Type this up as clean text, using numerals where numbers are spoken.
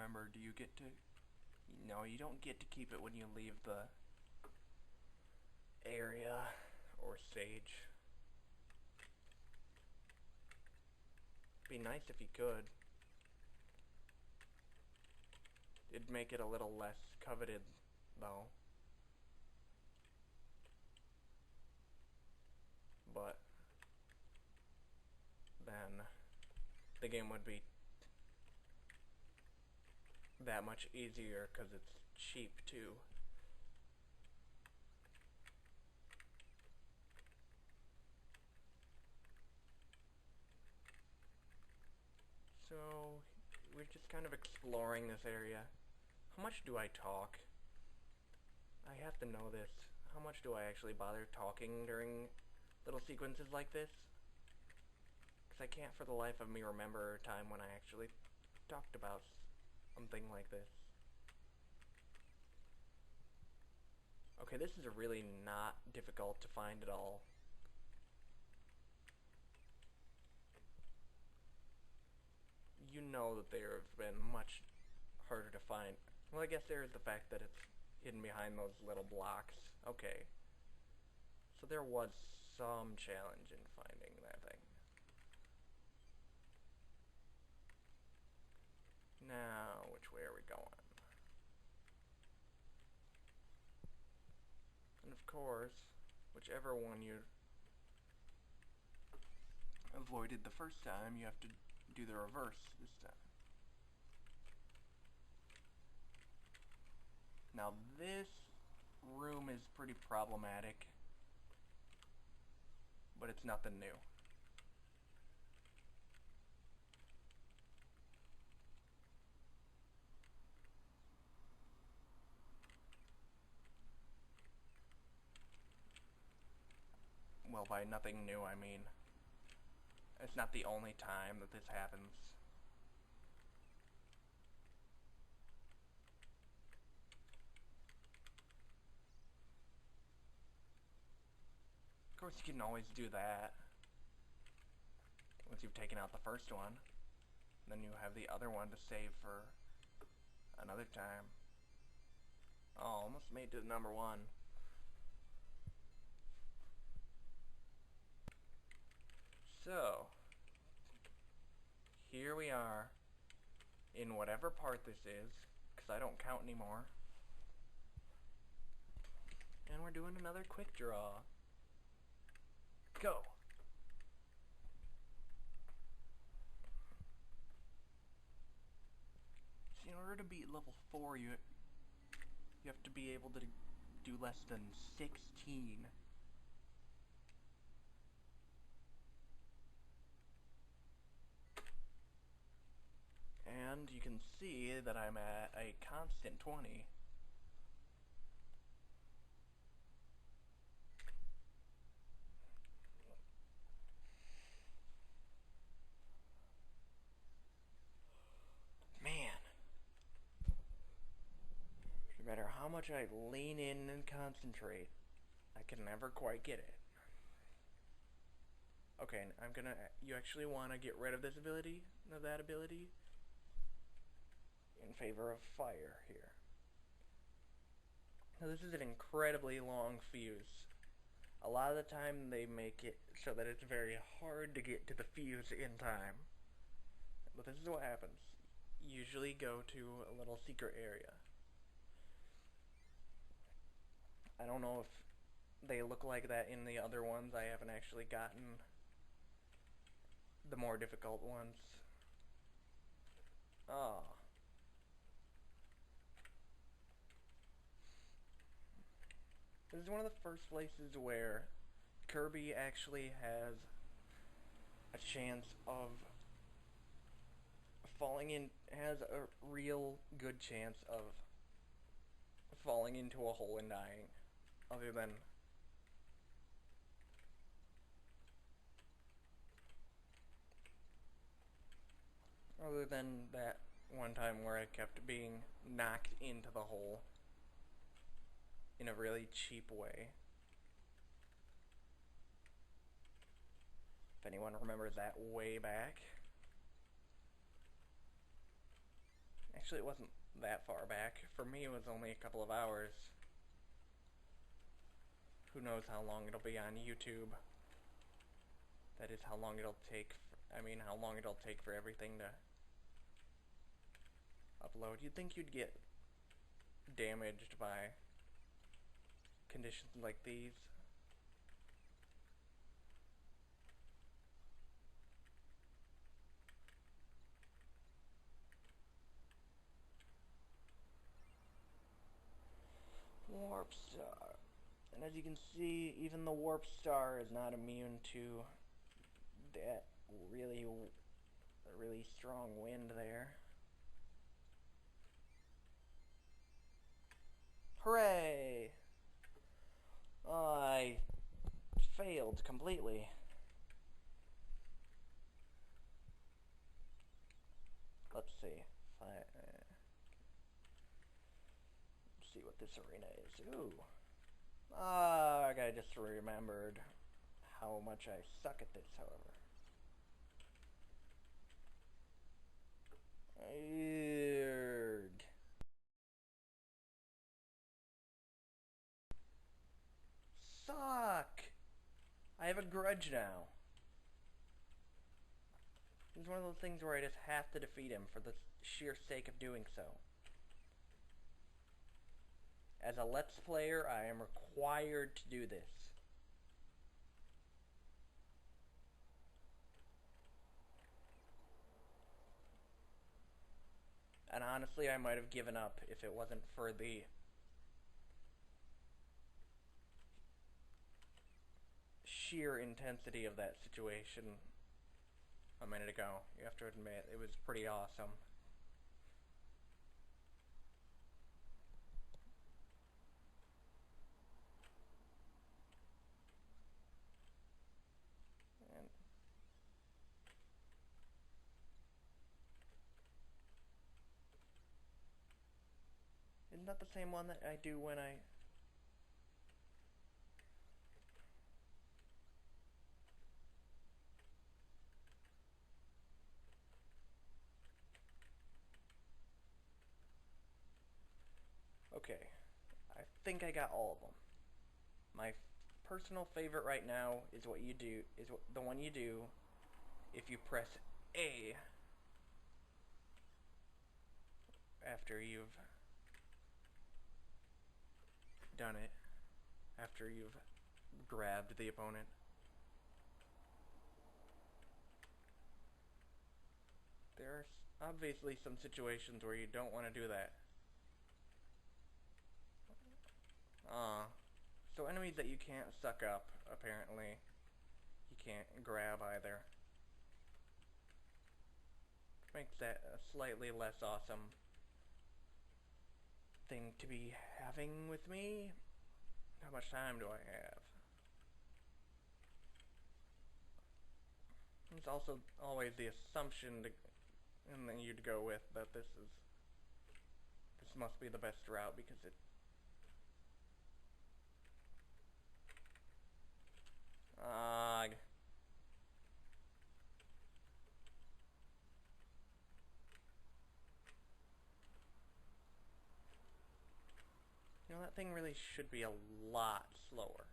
remember, do you get to... No, you don't get to keep it when you leave the area or stage. Be nice if you could. It'd make it a little less coveted, though. But then the game would be that much easier because it's cheap too. So we're just kind of exploring this area. How much do I talk? I have to know this. How much do I actually bother talking during little sequences like this? Because I can't for the life of me remember a time when I actually talked about something like this. Okay, this is really not difficult to find at all. You know that there have been much harder to find. Well, I guess there's the fact that it's hidden behind those little blocks. Okay. So there was some challenge in finding that thing. Now, which way are we going? And of course, whichever one you avoided the first time, you have to do the reverse this time. Now this room is pretty problematic, but it's nothing new. Well, by nothing new, I mean it's not the only time that this happens. Of course, you can always do that once you've taken out the first one. Then you have the other one to save for another time. Oh, almost made it to number 1. So, here we are in whatever part this is, because I don't count anymore. And we're doing another quick draw. Go! See, in order to beat level 4, you have to be able to do less than 16. And you can see that I'm at a constant 20. Man. No matter how much I lean in and concentrate, I can never quite get it. Okay, you actually want to get rid of this ability, that ability, in favor of fire here. Now this is an incredibly long fuse. A lot of the time they make it so that it's very hard to get to the fuse in time. But this is what happens. Usually go to a little secret area. I don't know if they look like that in the other ones. I haven't actually gotten the more difficult ones. Oh. This is one of the first places where Kirby actually has a chance of falling in, has a real good chance of falling into a hole and dying, other than that one time where I kept being knocked into the hole in a really cheap way. If anyone remembers that way back. Actually, it wasn't that far back. For me, it was only a couple of hours. Who knows how long it'll be on YouTube. That is how long it'll take. How long it'll take for everything to upload. You'd think you'd get damaged by conditions like these. Warp Star. And as you can see, even the Warp Star is not immune to that really strong wind there. Hooray! Oh, I failed completely. Let's see. Let's see what this arena is. Ooh. I just remembered how much I suck at this, however. Suck! I have a grudge now. It's one of those things where I just have to defeat him for the sheer sake of doing so. As a Let's Player, I am required to do this. And honestly, I might have given up if it wasn't for the sheer intensity of that situation a minute ago. You have to admit, it was pretty awesome. And isn't that the same one that I do when I... Okay, I think I got all of them. My personal favorite right now is the one you do if you press A after you've done it, after you've grabbed the opponent. There are obviously some situations where you don't want to do that. So enemies that you can't suck up, apparently, you can't grab either. Which makes that a slightly less awesome thing to be having with me. How much time do I have? It's also always the assumption and then you'd go with that this must be the best route because it... You know, that thing really should be a lot slower.